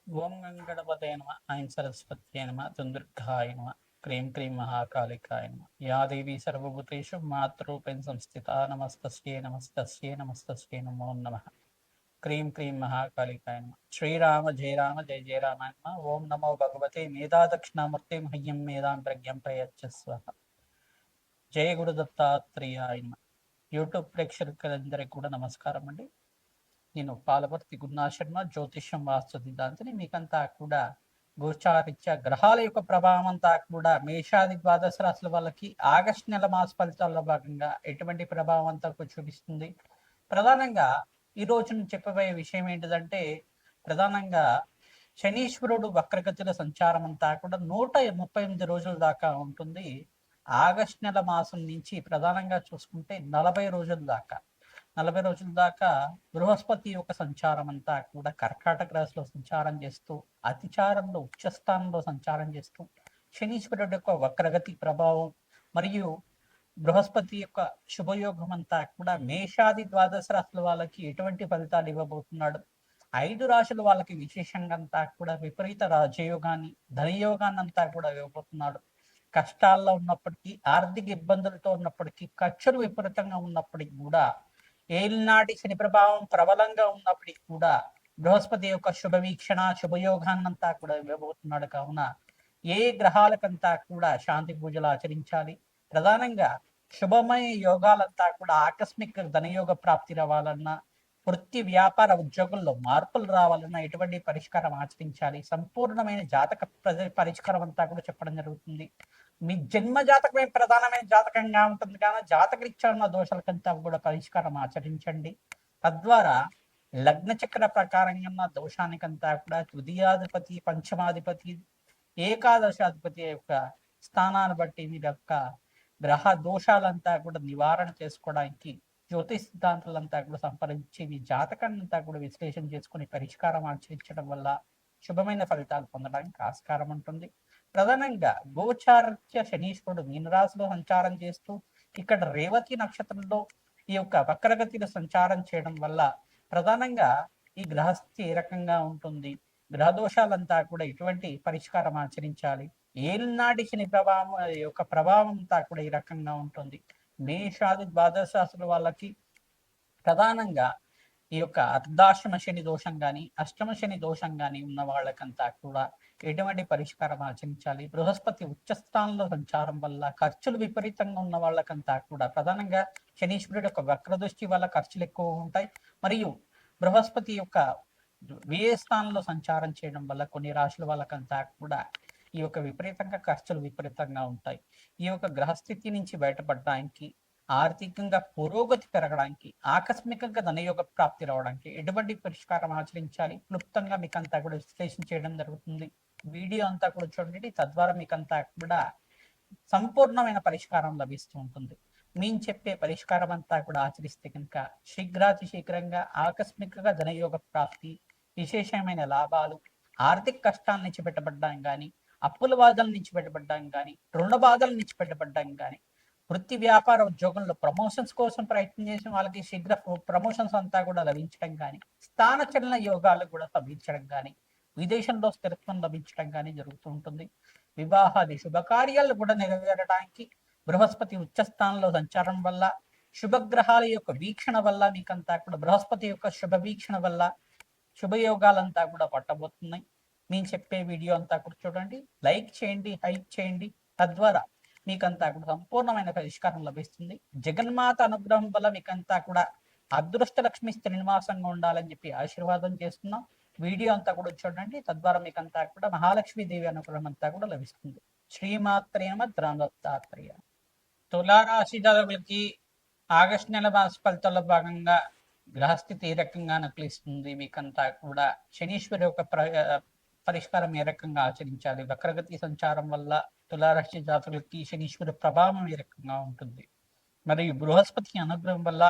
ఓం గంగణపతయ నమ ఐం సరస్వత్యై నమ దుందుర్గాయ నమ క్రీం క్రీం మహాకాళికాయ నమ యా దేవీ సర్వభూతేషు మాతృరూపేణ సంస్థిత నమస్తస్యై నమస్తస్యై నమస్తస్యై నమో నమః క్రీం క్రీం మహాకాళికాయ నమ శ్రీరామ జయ రామ జయ జయ రామ నమ ఓం నమో భగవతే మేధా దక్షిణామూర్తి మహ్యం మేధాం ప్రజ్ఞం ప్రయచ్చస్వ జయ గురు దత్తాత్రేయాయ నమ యూట్యూబ్ ప్రేక్షకులందరికీ కూడా నమస్కారం అండి. నేను పాలపర్తి గురునాథ శర్మ జ్యోతిష్యం వాస్తు సిద్ధాంతిని. మీకంతా కూడా గోచారిత్య గ్రహాల యొక్క ప్రభావం అంతా కూడా మేషాది ద్వాదశ రాశుల వాళ్ళకి ఆగస్టు నెల మాస ఫలితాల్లో భాగంగా ఎటువంటి ప్రభావం అంతా చూపిస్తుంది. ప్రధానంగా ఈ రోజు చెప్పబోయే విషయం ఏంటిదంటే, ప్రధానంగా శనీశ్వరుడు వక్రగతిల సంచారం అంతా కూడా 138 రోజుల దాకా ఉంటుంది. ఆగస్టు నెల మాసం నుంచి ప్రధానంగా చూసుకుంటే 40 రోజుల దాకా బృహస్పతి యొక్క సంచారం అంతా కూడా కర్కాటక రాశిలో సంచారం చేస్తూ, అతిచారంలో ఉచ్చస్థానంలో సంచారం చేస్తూ, శనీశ్వరుడు యొక్క వక్రగతి ప్రభావం మరియు బృహస్పతి యొక్క శుభయోగం అంతా కూడా మేషాది ద్వాదశ రాశుల వాళ్ళకి ఎటువంటి ఫలితాలు ఇవ్వబోతున్నాడు, 5 రాశుల వాళ్ళకి విశేషంగా అంతా కూడా విపరీత రాజయోగాన్ని ధనయోగాన్ని అంతా కూడా ఇవ్వబోతున్నాడు. కష్టాల్లో ఉన్నప్పటికీ, ఆర్థిక ఇబ్బందులతో ఉన్నప్పటికీ, ఖర్చులు విపరీతంగా ఉన్నప్పటికీ కూడా, ఏలినాటి శని ప్రభావం ప్రబలంగా ఉన్నప్పటికీ కూడా బృహస్పతి యొక్క శుభ వీక్షణ శుభయోగాన్నంతా కూడా ఇవ్వబోతున్నాడు. కావున ఏ గ్రహాలకంతా కూడా శాంతి పూజలు ఆచరించాలి, ప్రధానంగా శుభమయ యోగాలంతా కూడా ఆకస్మిక ధనయోగ ప్రాప్తి రావాలన్నా, వృత్తి వ్యాపార ఉద్యోగుల్లో మార్పులు రావాలన్నా ఎటువంటి పరిష్కారం ఆచరించాలి, సంపూర్ణమైన జాతక పరిష్కారం అంతా కూడా చెప్పడం జరుగుతుంది. మీ జన్మ జాతకమే ప్రధానమైన జాతకంగా ఉంటుంది కానీ జాతకరీత్యా ఉన్న దోషాలకంతా కూడా పరిష్కారం ఆచరించండి. తద్వారా లగ్న చక్ర ప్రకారంగా ఉన్న దోషానికంతా కూడా తృతీయాధిపతి, పంచమాధిపతి, ఏకాదశాధిపతి యొక్క స్థానాన్ని బట్టి మీరు యొక్క గ్రహ దోషాలంతా కూడా నివారణ చేసుకోవడానికి జ్యోతిష్ సిద్ధాంతాలంతా కూడా సంప్రదించి మీ జాతకాన్ని అంతా కూడా విశ్లేషణ చేసుకుని పరిష్కారం ఆచరించడం వల్ల శుభమైన ఫలితాలు పొందడానికి ఆస్కారం ఉంటుంది. ప్రధానంగా గోచారత్య శనీశ్వరుడు మీనరాశిలో సంచారం చేస్తూ ఇక్కడ రేవతి నక్షత్రంలో ఈ యొక్క వక్రగతిలో సంచారం చేయడం వల్ల ప్రధానంగా ఈ గ్రహస్థితి ఏ రకంగా ఉంటుంది, గ్రహ దోషాలంతా కూడా ఎటువంటి పరిష్కారం ఆచరించాలి, ఏలినాటి శని ప్రభావం యొక్క ప్రభావం అంతా కూడా ఈ రకంగా ఉంటుంది. మేషాది ద్వాదశ రాశుల వాళ్ళకి ప్రధానంగా ఈ యొక్క అర్ధాశ్రమ శని దోషం కానీ అష్టమ శని దోషం కానీ ఉన్న వాళ్ళకంతా కూడా ఎటువంటి పరిష్కారం ఆచరించాలి, బృహస్పతి ఉచ్చస్థానంలో సంచారం వల్ల ఖర్చులు విపరీతంగా ఉన్న వాళ్ళకంతా కూడా ప్రధానంగా శనీశ్వరుడు యొక్క వక్ర దృష్టి వల్ల ఖర్చులు ఎక్కువ ఉంటాయి. మరియు బృహస్పతి యొక్క వ్యయ స్థానంలో సంచారం చేయడం వల్ల కొన్ని రాశుల వాళ్ళకంతా కూడా ఈ యొక్క విపరీతంగా ఖర్చులు విపరీతంగా ఉంటాయి. ఈ యొక్క గ్రహస్థితి నుంచి బయటపడడానికి, ఆర్థికంగా పురోగతి పెరగడానికి, ఆకస్మికంగా ధనయోగ ప్రాప్తి రావడానికి ఎటువంటి పరిష్కారం ఆచరించాలి క్లుప్తంగా మీకు అంతా కూడా విశ్లేషణ చేయడం జరుగుతుంది. వీడియో అంతా కూడా చూడండి, తద్వారా మీకు అంతా కూడా సంపూర్ణమైన పరిష్కారం లభిస్తూ ఉంటుంది. మేము చెప్పే పరిష్కారం అంతా కూడా ఆచరిస్తే కనుక శీఘ్రాతి శీఘ్రంగా ఆకస్మికంగా ధనయోగ ప్రాప్తి, విశేషమైన లాభాలు, ఆర్థిక కష్టాల నుంచి పెట్టబడ్డం కానీ, అప్పుల బాధల నుంచి పెట్టబడ్డం కానీ, రుణ బాధల నుంచి పెట్టబడ్డం కానీ, వృత్తి వ్యాపార ఉద్యోగంలో ప్రమోషన్స్ కోసం ప్రయత్నం చేసిన వాళ్ళకి శీఘ్ర ప్రమోషన్స్ అంతా కూడా లభించడం కానీ, స్థానచలన యోగాలు కూడా లభించడం కానీ, విదేశంలో స్థిరత్వం లభించడం కానీ జరుగుతూ ఉంటుంది. వివాహాది శుభకార్యాలు కూడా నెరవేరడానికి బృహస్పతి ఉచ్చస్థానంలో సంచారం వల్ల, శుభగ్రహాల యొక్క వీక్షణ వల్ల మీకంతా కూడా బృహస్పతి యొక్క శుభ వీక్షణ వల్ల శుభయోగాలంతా కూడా పట్టబోతున్నాయి. నేను చెప్పే వీడియో అంతా కూడా చూడండి, లైక్ చేయండి, హైప్ చేయండి. తద్వారా మీకంతా కూడా సంపూర్ణమైన పరిష్కారం లభిస్తుంది. జగన్మాత అనుగ్రహం వల్ల మీకంతా కూడా అదృష్ట లక్ష్మి శ్రీనివాసంగా ఉండాలని చెప్పి ఆశీర్వాదం చేస్తున్నాం. వీడియో అంతా కూడా చూడండి, తద్వారా మీకంతా కూడా మహాలక్ష్మి దేవి అనుగ్రహం అంతా కూడా లభిస్తుంది. శ్రీమాత్రే నమః. దత్తాత్రేయ. తులారాశి జాతకులకి ఆగస్టు నెల మాస ఫలితాల్లో భాగంగా గ్రహస్థితి ఏ రకంగా నకలిస్తుంది, మీకంతా కూడా శనీశ్వరి యొక్క పరిష్కారం ఏ రకంగా ఆచరించాలి, వక్రగతి సంచారం వల్ల తులారాశి జాతకులకి శనీశ్వరి ప్రభావం ఏ రకంగా ఉంటుంది, మరియు బృహస్పతి అనుగ్రహం వల్ల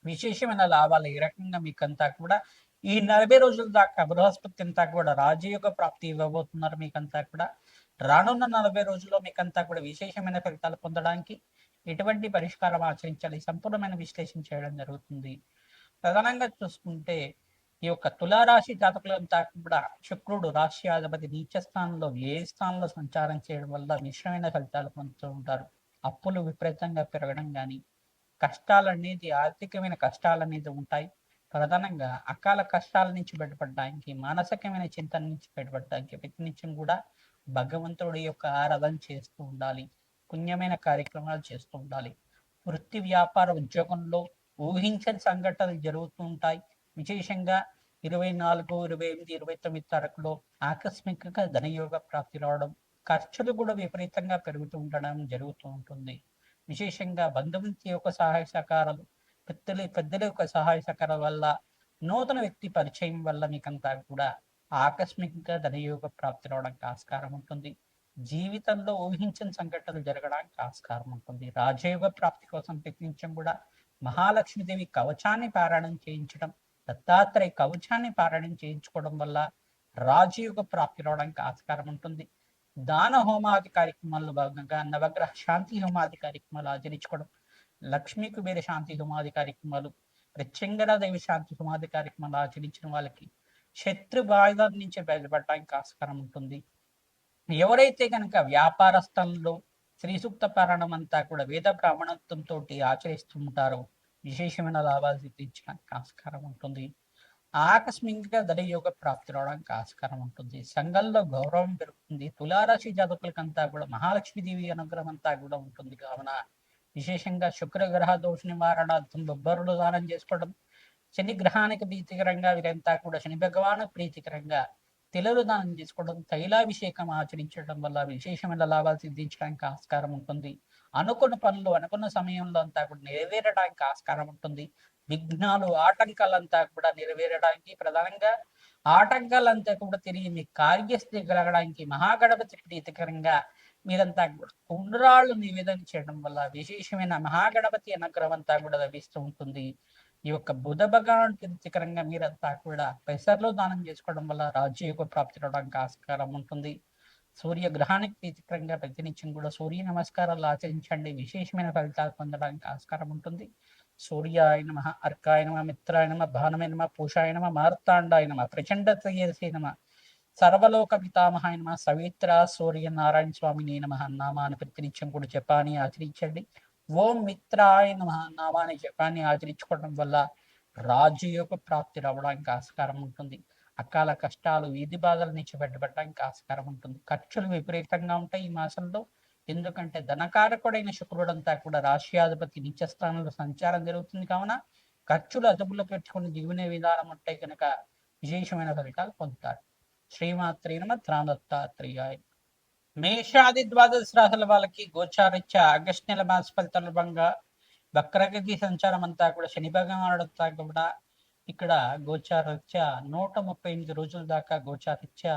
విశేషమైన లాభాలు ఏ రకంగా మీకంతా కూడా ఈ 40 రోజుల దాకా బృహస్పతి అంతా కూడా రాజయోగ ప్రాప్తి ఇవ్వబోతున్నారు. మీకంతా కూడా రానున్న 40 రోజుల్లో మీకంతా కూడా విశేషమైన ఫలితాలు పొందడానికి ఎటువంటి పరిష్కారం ఆచరించాలి సంపూర్ణమైన విశ్లేషణ చేయడం జరుగుతుంది. ప్రధానంగా చూసుకుంటే ఈ యొక్క తులారాశి జాతకులంతా కూడా శుక్రుడు రాష్ట్రాధిపతి నీచ స్థానంలో ఏ స్థానంలో సంచారం చేయడం వల్ల మిశ్రమైన ఫలితాలు పొందుతూ ఉంటారు. అప్పులు విపరీతంగా పెరగడం కానీ, కష్టాలనేది ఆర్థికమైన కష్టాలనేది ఉంటాయి. ప్రధానంగా అకాల కష్టాల నుంచి బయటపడడానికి, మానసికమైన చింతన నుంచి బయటపడడానికి ప్రతినిత్యం కూడా భగవంతుడి యొక్క ఆరాధన చేస్తూ ఉండాలి. పుణ్యమైన కార్యక్రమాలు చేస్తూ ఉండాలి. వృత్తి వ్యాపార ఉద్యోగంలో ఊహించని సంఘటనలు జరుగుతూ ఉంటాయి. విశేషంగా 24, 28, 29 తారీఖులో ఆకస్మికంగా ధనయోగ ప్రాప్తి రావడం, ఖర్చులు కూడా విపరీతంగా పెరుగుతూ ఉండడం జరుగుతూ ఉంటుంది. విశేషంగా బంధుమిత్రుల యొక్క సహాయ సహకారాలు, పెద్దల యొక్క సహాయ సహకారాల వల్ల, నూతన వ్యక్తి పరిచయం వల్ల మీకంతా కూడా ఆకస్మికంగా ధనయోగ ప్రాప్తి రావడానికి ఆస్కారం ఉంటుంది. జీవితంలో ఊహించని సంఘటనలు జరగడానికి ఆస్కారం ఉంటుంది. రాజయోగ ప్రాప్తి కోసం ప్రయత్నించడం కూడా మహాలక్ష్మీదేవి కవచాన్ని పారాయణం చేయించడం, దత్తాత్రేయ కవచాన్ని పారాయణం చేయించుకోవడం వల్ల రాజయోగ ప్రాప్తి రావడానికి ఆస్కారం ఉంటుంది. దాన హోమాది కార్యక్రమాల్లో భాగంగా నవగ్రహ శాంతి హోమాది కార్యక్రమాలు ఆచరించుకోవడం, లక్ష్మీ కుబేర శాంతి హోమాది కార్యక్రమాలు, ప్రత్యంగరాదేవి శాంతి హోమాది కార్యక్రమాలు ఆచరించిన వాళ్ళకి శత్రు బాధల నుంచి బయటపడడానికి ఆస్కారం ఉంటుంది. ఎవరైతే కనుక వ్యాపార స్థలంలో శ్రీ సూక్త పారాయణం అంతా కూడా వేద బ్రాహ్మణత్వంతో ఆచరిస్తూ ఉంటారో విశేషమైన లాభాలు సిద్ధించడానికి ఆస్కారం ఉంటుంది. ఆకస్మికంగా ధనయోగ ప్రాప్తి రావడానికి ఆస్కారం ఉంటుంది. సంఘంలో గౌరవం పెరుగుతుంది. తులారాశి జాతకులకంతా కూడా మహాలక్ష్మీదేవి అనుగ్రహం అంతా కూడా ఉంటుంది. కావున విశేషంగా శుక్రగ్రహ దోష నివారణార్థం బొబ్బరులు దానం చేసుకోవడం, శని గ్రహానికి ప్రీతికరంగా వీరంతా కూడా శని భగవాను ప్రీతికరంగా తెలలు దానం చేసుకోవడం, తైలాభిషేకం ఆచరించడం వల్ల విశేషమైన లాభాలు సిద్ధించడానికి ఆస్కారం ఉంటుంది. అనుకున్న పనులు అనుకున్న సమయంలో అంతా కూడా నెరవేరడానికి ఆస్కారం ఉంటుంది. విఘ్నాలు ఆటంకాలంతా కూడా నెరవేరడానికి, ప్రధానంగా ఆటంకాలంతా కూడా తిరిగి మీ కార్యస్థితి కలగడానికి మహాగణపతి ప్రీతికరంగా మీరంతా కూడా కుండ్రాళ్ళు నివేదన చేయడం వల్ల విశేషమైన మహాగణపతి అనుగ్రహం అంతా కూడా లభిస్తూ ఉంటుంది. ఈ యొక్క బుధ భగవాన్ ప్రీతికరంగా మీరంతా కూడా పెసర్లో దానం చేసుకోవడం వల్ల రాజ్యయోగ ప్రాప్తి రావడానికి ఆస్కారం ఉంటుంది. సూర్య గ్రహానికి ప్రీతికరంగా ప్రతినిత్యం కూడా సూర్య నమస్కారాలు ఆచరించండి. విశేషమైన ఫలితాలు పొందడానికి ఆస్కారం ఉంటుంది. సూర్యాయ నమ, అర్కాయ నమ, మిత్రాయ నమ, భానమే నమ, పూషాయ నమ, మార్తాండాయ నమ, ప్రచండ తేజసే నమ, సర్వలోక పితామహాయ నమ, సవిత్ర సూర్య నారాయణ స్వామిని నమ నామాన్ని ప్రతినిత్యం కూడా జపాన్ని ఆచరించండి. ఓం మిత్రాయ నమ నామాన్ని జపాన్ని ఆచరించుకోవడం వల్ల రాజయోగ ప్రాప్తి రావడానికి ఆస్కారం ఉంటుంది. అకాల కష్టాలు, వీధి బాధల నుంచి బయటపడడానికి ఆస్కారం ఉంటుంది. ఖర్చులు విపరీతంగా ఉంటాయి ఈ మాసంలో. ఎందుకంటే ధనకారకుడైన శుక్రుడంతా కూడా రాష్ట్రాధిపతి నీచస్థానంలో సంచారం జరుగుతుంది. కావున ఖర్చులు అదుపులో పెట్టుకుని జీవన విధానం ఉంటే కనుక విశేషమైన ఫలితాలు పొందుతారు. శ్రీమాత్రే నమః. దత్తాత్రేయాయ. మేషాది ద్వాదశ రాశుల వాళ్ళకి గోచారిత్య ఆగస్టు నెల మాస ఫలితాల భాగంగా వక్రగతి సంచారం అంతా కూడా శని భగవానుడంతా కూడా ఇక్కడ గోచారిత్య 138 రోజుల దాకా గోచారిత్య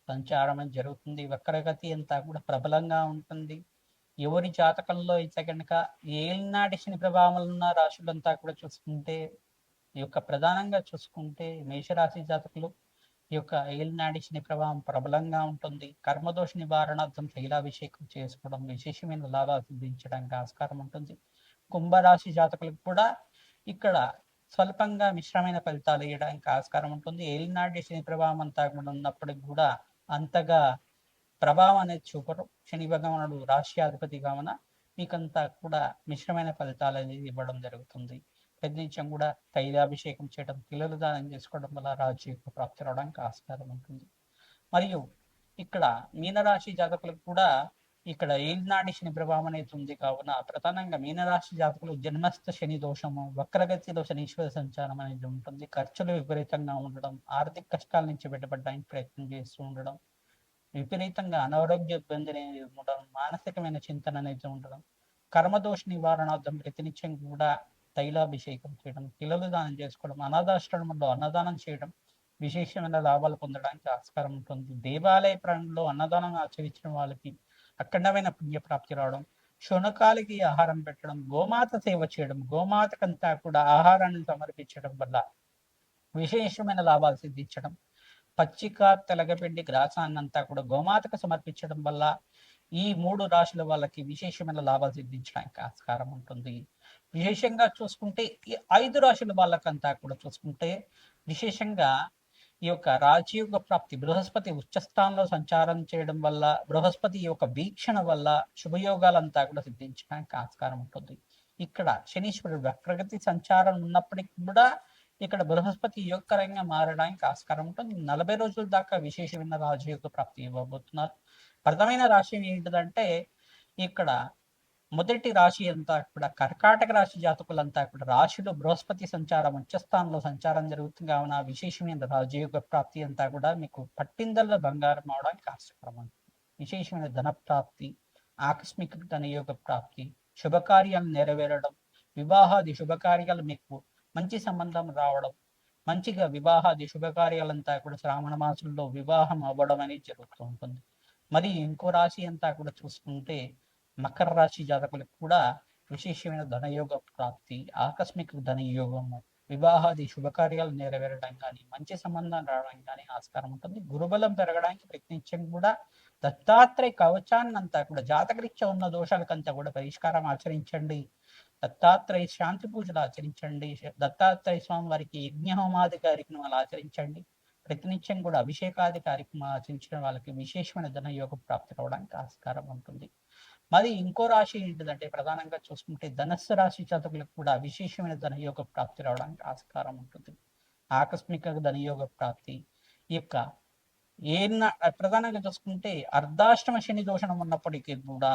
సంచారం జరుగుతుంది. వక్రగతి అంతా కూడా ప్రబలంగా ఉంటుంది. ఎవరి జాతకంలో అయితే కనుక ఏలినాటి శని ప్రభావం ఉన్న రాశులంతా కూడా చూసుకుంటే, ఈ యొక్క ప్రధానంగా చూసుకుంటే మేషరాశి జాతకులు ఈ యొక్క ఏలినాటి శని ప్రభావం ప్రబలంగా ఉంటుంది. కర్మదోష నివారణార్థం తైలాభిషేకం చేసుకోవడం విశేషమైన లాభాలు సిద్ధించడానికి ఆస్కారం ఉంటుంది. కుంభరాశి జాతకులకు కూడా ఇక్కడ స్వల్పంగా మిశ్రమైన ఫలితాలు ఇవ్వడానికి ఆస్కారం ఉంటుంది. ఏలినాటి శని ప్రభావం అంతా కూడా ఉన్నప్పటికి కూడా అంతగా ప్రభావం అనేది చూపరు. శని భగవానుడు రాష్ట్రాధిపతి కావున మీకంతా కూడా మిశ్రమైన ఫలితాలు అనేది ఇవ్వడం జరుగుతుంది. ప్రతినిత్యం కూడా తైలాభిషేకం చేయడం, పిల్లలు దానం చేసుకోవడం వల్ల రాజ్యోగ ప్రాప్తి రావడానికి ఆస్కారం ఉంటుంది. మరియు ఇక్కడ మీనరాశి జాతకులకు కూడా ఇక్కడ ఏలినాటి శని ప్రభావం అనేది ఉంది. కావున ప్రధానంగా మీనరాశి జాతకులు జన్మస్థ శని దోషము, వక్రగతిలో శనీశ్వర సంచారం అనేది ఉంటుంది. ఖర్చులు విపరీతంగా ఉండడం, ఆర్థిక కష్టాల నుంచి బయటపడడానికి ప్రయత్నం చేస్తూ ఉండడం, విపరీతంగా అనారోగ్య ఇబ్బంది అనేది ఉండడం, మానసికమైన చింతన అనేది ఉండడం, కర్మదోష నివారణార్థం ప్రతినిత్యం కూడా తైలాభిషేకం చేయడం, పిల్లలు దానం చేసుకోవడం, అనాథాశ్రమంలో అన్నదానం చేయడం విశేషమైన లాభాలు పొందడానికి ఆస్కారం ఉంటుంది. దేవాలయ ప్రాంగణంలో అన్నదానం ఆచరించిన వాళ్ళకి అఖండమైన పుణ్యప్రాప్తి రావడం, శునకాలకి ఆహారం పెట్టడం, గోమాత సేవ చేయడం, గోమాతకంతా కూడా ఆహారాన్ని సమర్పించడం వల్ల విశేషమైన లాభాలు సిద్ధించడం, పచ్చిక తెలగపిండి గ్రాసాన్నంతా కూడా గోమాతకు సమర్పించడం వల్ల ఈ 3 రాశుల వాళ్ళకి విశేషమైన లాభాలు సిద్ధించడానికి ఆస్కారం ఉంటుంది. విశేషంగా చూసుకుంటే ఈ 5 రాశుల వాళ్ళకంతా కూడా చూసుకుంటే విశేషంగా ఈ యొక్క రాజయోగ ప్రాప్తి బృహస్పతి ఉచ్చస్థానంలో సంచారం చేయడం వల్ల, బృహస్పతి యొక్క వీక్షణ వల్ల శుభయోగాలంతా కూడా సిద్ధించడానికి ఆస్కారం ఉంటుంది. ఇక్కడ శనీశ్వరుడు వక్రగతి సంచారం ఉన్నప్పటికీ కూడా ఇక్కడ బృహస్పతి యోగకరంగా మారడానికి ఆస్కారం ఉంటుంది. 40 రోజుల దాకా విశేషమైన రాజయోగ ప్రాప్తి ఇవ్వబోతున్నారు. ప్రథమైన రాశి ఏంటిదంటే ఇక్కడ మొదటి రాశి అంతా కూడా కర్కాటక రాశి జాతకులంతా కూడా రాశిలో బృహస్పతి సంచారం ఉచ్చస్థానంలో సంచారం జరుగుతుంది కావున విశేషమైన రాజయోగ ప్రాప్తి అంతా కూడా మీకు పట్టిందల్ల బంగారం అవడానికి ఆస్కారం ఉంటుంది. విశేషమైన ధన ప్రాప్తి, ఆకస్మిక ధనయోగ ప్రాప్తి, శుభకార్యాలు నెరవేరడం, వివాహాది శుభకార్యాలు మీకు మంచి సంబంధం రావడం, మంచిగా వివాహాది శుభకార్యాలంతా కూడా శ్రావణ మాసంలో వివాహం అవ్వడం అనేది జరుగుతూ ఉంటుంది. మరి ఇంకో రాశి అంతా కూడా చూసుకుంటే మకర రాశి జాతకులకు కూడా విశేషమైన ధనయోగ ప్రాప్తి, ఆకస్మిక ధనయోగము, వివాహాది శుభకార్యాలు నెరవేరడం కానీ, మంచి సంబంధం రావడం కానీ ఆస్కారం ఉంటుంది. గురుబలం పెరగడానికి ప్రయత్నించడం కూడా దత్తాత్రేయ కవచాన్ని అంతా కూడా జాతకరీత్యా ఉన్న దోషాలకంతా కూడా పరిష్కారం ఆచరించండి. దత్తాత్రేయ శాంతి పూజలు ఆచరించండి. దత్తాత్రేయ స్వామి వారికి యజ్ఞహోమాది కార్యక్రమాలు ఆచరించండి. ప్రతినిత్యం కూడా అభిషేకాది కార్యక్రమాలు ఆచరించిన వాళ్ళకి విశేషమైన ధనయోగ ప్రాప్తి రావడానికి ఆస్కారం ఉంటుంది. మరి ఇంకో రాశి ఏంటిదంటే ప్రధానంగా చూసుకుంటే ధనస్సు రాశి జాతకులకు కూడా విశేషమైన ధనయోగ ప్రాప్తి రావడానికి ఆస్కారం ఉంటుంది. ఆకస్మిక ధనయోగ ప్రాప్తి ఈ యొక్క ప్రధానంగా చూసుకుంటే అర్ధాష్టమ శని దోషణం ఉన్నప్పటికీ కూడా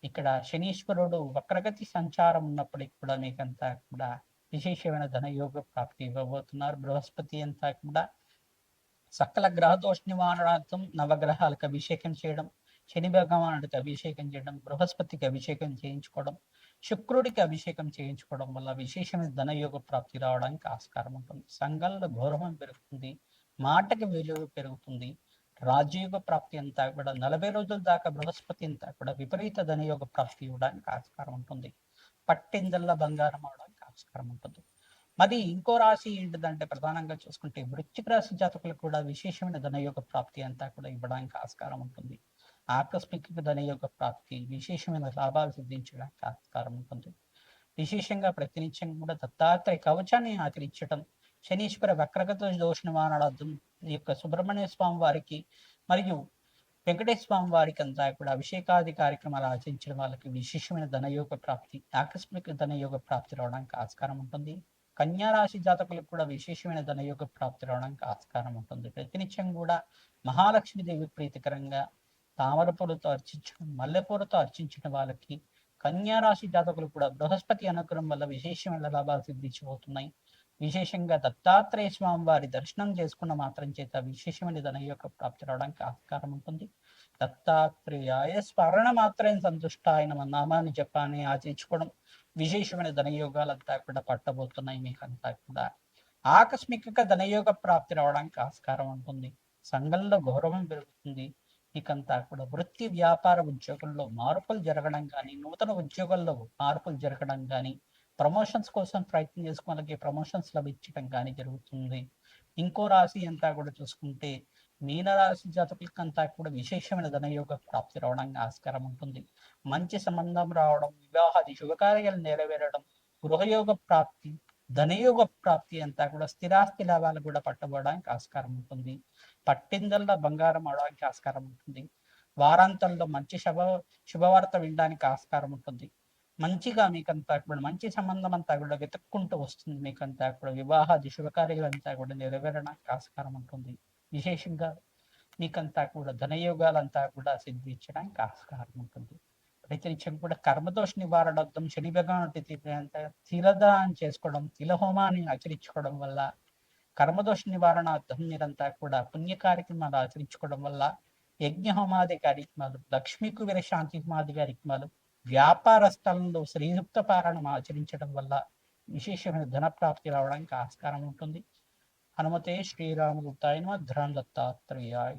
ఇక్కడ శనీశ్వరుడు వక్రగతి సంచారం ఉన్నప్పటికీ కూడా మీకంతా కూడా విశేషమైన ధనయోగ ప్రాప్తి ఇవ్వబోతున్నారు. బృహస్పతి అంతా కూడా సకల గ్రహ దోష నివారణార్థం నవగ్రహాలకు అభిషేకం చేయడం, శని భగవానుడికి అభిషేకం చేయడం, బృహస్పతికి అభిషేకం చేయించుకోవడం, శుక్రుడికి అభిషేకం చేయించుకోవడం వల్ల విశేషమైన ధనయోగ ప్రాప్తి రావడానికి ఆస్కారం ఉంటుంది. సంఘంలో గౌరవం పెరుగుతుంది, మాటకి విలువ పెరుగుతుంది. రాజయోగ ప్రాప్తి అంతా కూడా 40 రోజుల దాకా బృహస్పతి అంతా కూడా విపరీత ధనయోగ ప్రాప్తి ఇవ్వడానికి ఆస్కారం ఉంటుంది. పట్టిందల్లా బంగారం అవడానికి ఆస్కారం ఉంటుంది. మరి ఇంకో రాశి ఏంటిదంటే ప్రధానంగా చూసుకుంటే వృశ్చిక రాశి జాతకులకు కూడా విశేషమైన ధనయోగ ప్రాప్తి అంతా కూడా ఇవ్వడానికి ఆస్కారం ఉంటుంది. ఆకస్మిక ధనయోగ ప్రాప్తి, విశేషమైన లాభాలు సిద్ధించడానికి ఆస్కారం ఉంటుంది. విశేషంగా ప్రతినిత్యం కూడా దత్తాత్రేయ కవచాన్ని ఆచరించడం, శనీశ్వర వక్రగత దోష నివారణార్థం ఈ యొక్క సుబ్రహ్మణ్య స్వామి వారికి మరియు వెంకటేశ్వర స్వామి వారికి అంతా కూడా అభిషేకాది కార్యక్రమాలు ఆచరించడం వాళ్ళకి విశేషమైన ధనయోగ ప్రాప్తి, ఆకస్మిక ధనయోగ ప్రాప్తి రావడానికి ఆస్కారం ఉంటుంది. కన్యా రాశి జాతకులకు కూడా విశేషమైన ధనయోగ ప్రాప్తి రావడానికి ఆస్కారం ఉంటుంది. ప్రతినిత్యం కూడా మహాలక్ష్మీదేవి ప్రీతికరంగా తామర పూలతో అర్చించడం, మల్లెపూలతో అర్చించిన వాళ్ళకి కన్యా రాశి జాతకులు కూడా బృహస్పతి అనుగ్రహం వల్ల విశేషమైన లాభాలు సిద్ధించబోతున్నాయి. విశేషంగా దత్తాత్రేయ స్వామి వారి దర్శనం చేసుకున్న మాత్రం చేత విశేషమైన ధనయోగ ప్రాప్తి రావడానికి ఆస్కారం ఉంటుంది. దత్తాత్రేయాయ స్మరణ మాత్రం సంతుష్ట ఆయన నామాన్ని జపాన్ని ఆచరించుకోవడం విశేషమైన ధనయోగాలంతా కూడా పట్టబోతున్నాయి. మీకంతా కూడా ఆకస్మిక ధనయోగ ప్రాప్తి రావడానికి ఆస్కారం ఉంటుంది. సంఘంలో గౌరవం పెరుగుతుంది. మీకంతా కూడా వృత్తి వ్యాపార ఉద్యోగంలో మార్పులు జరగడం కానీ, నూతన ఉద్యోగాల్లో మార్పులు జరగడం కానీ, ప్రమోషన్స్ కోసం ప్రయత్నం చేసుకోవడానికి ప్రమోషన్స్ లభించడం కానీ జరుగుతుంది. ఇంకో రాశి అంతా కూడా చూసుకుంటే మీనరాశి జాతకులకు అంతా కూడా విశేషమైన ధనయోగ ప్రాప్తి రావడానికి ఆస్కారం ఉంటుంది. మంచి సంబంధం రావడం, వివాహాది శుభకార్యాలు నెరవేరడం, గృహయోగ ప్రాప్తి, ధనయోగ ప్రాప్తి అంతా కూడా స్థిరాస్తి లాభాలు కూడా పట్టబడడానికి ఆస్కారం ఉంటుంది. పట్టిందల్లా బంగారం అవడానికి ఆస్కారం ఉంటుంది. వారాంతంలో మంచి శుభవార్త వినడానికి ఆస్కారం ఉంటుంది. మంచిగా మీకంతా కూడా మంచి సంబంధం అంతా కూడా వెతుక్కుంటూ వస్తుంది. మీకంతా కూడా వివాహాది శుభకార్యాలు అంతా కూడా నెరవేరడానికి ఆస్కారం ఉంటుంది. విశేషంగా మీకంతా కూడా ధనయోగాలంతా కూడా సిద్ధించడానికి ఆస్కారం ఉంటుంది. ప్రతినిత్యం కూడా కర్మదోష నివారణార్థం శని భగవానుడి తిలదానం చేసుకోవడం, తిలహోమాన్ని ఆచరించుకోవడం వల్ల, కర్మదోష నివారణార్థం మీరంతా కూడా పుణ్య కార్యక్రమాలు ఆచరించుకోవడం వల్ల, యజ్ఞ హోమాది కార్యక్రమాలు, లక్ష్మీ కుబేర శాంతి హోమాది కార్యక్రమాలు, వ్యాపార స్థలంలో శ్రీయుక్త పారాయణం ఆచరించడం వల్ల విశేషమైన ధన ప్రాప్తి రావడానికి ఆస్కారం ఉంటుంది. హనుమతే శ్రీరామదూతాయ నమః. దత్తాత్రేయాయ.